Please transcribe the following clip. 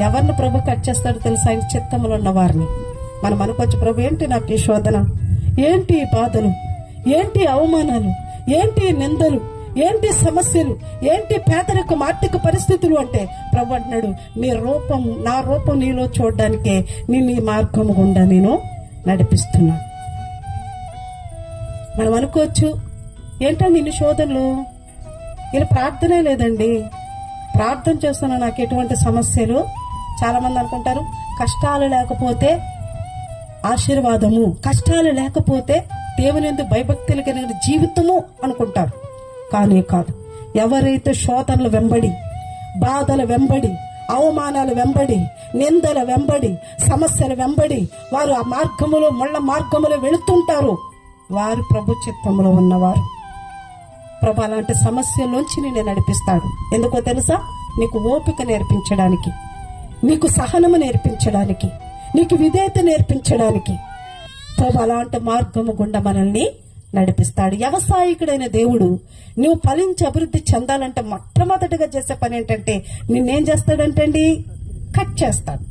ఎవరిని ప్రభు కట్ చేస్తాడో తెలుసా? ఆయన చిత్తంలో ఉన్న వారిని. మనం అనుకోవచ్చు, ప్రభు ఏంటి నాకు ఈ శోధన, ఏంటి ఈ బాధలు, ఏంటి అవమానాలు, ఏంటి నిందలు, ఏంటి సమస్యలు, ఏంటి పేదరికం, ఆర్థిక పరిస్థితులు అంటే ప్రభు అంటున్నాడు, నా రూపం నీలో చూడడానికే నిన్ను ఈ మార్గం గుండా నేను నడిపిస్తున్నాను. మనం అనుకోవచ్చు, ఏంటండి ఇన్ని శోధనలు, ఇలా ప్రార్థనే లేదండి, ప్రార్థన చేస్తున్నా నాకు ఎటువంటి సమస్యలు. చాలా మంది అనుకుంటారు కష్టాలు లేకపోతే ఆశీర్వాదము, కష్టాలు లేకపోతే దేవుని యందు భయభక్తులు కలిగిన జీవితము అనుకుంటారు. కానీ కాదు. ఎవరైతే శోధనలు వెంబడి, బాధల వెంబడి, అవమానాలు వెంబడి, నిందల వెంబడి, సమస్యల వెంబడి వారు ఆ మార్గములో ముళ్ళ మార్గములో వెళుతుంటారు, వారు ప్రభు చిత్తంలో ఉన్నవారు. ప్రభు అలాంటి సమస్యలోంచి నేను నడిపిస్తాడు. ఎందుకో తెలుసా? నీకు ఓపిక నేర్పించడానికి, నీకు సహనము నేర్పించడానికి, నీకు విధేయత నేర్పించడానికి ప్రభు అలాంటి మార్గము గుండా మనల్ని నడిపిస్తాడు. వ్యవసాయకుడైన దేవుడు నువ్వు ఫలించి అభివృద్ధి చెందాలంటే మొట్టమొదటిగా చేసే పని ఏంటంటే నిన్నేం చేస్తాడంటండి? కట్ చేస్తాడు.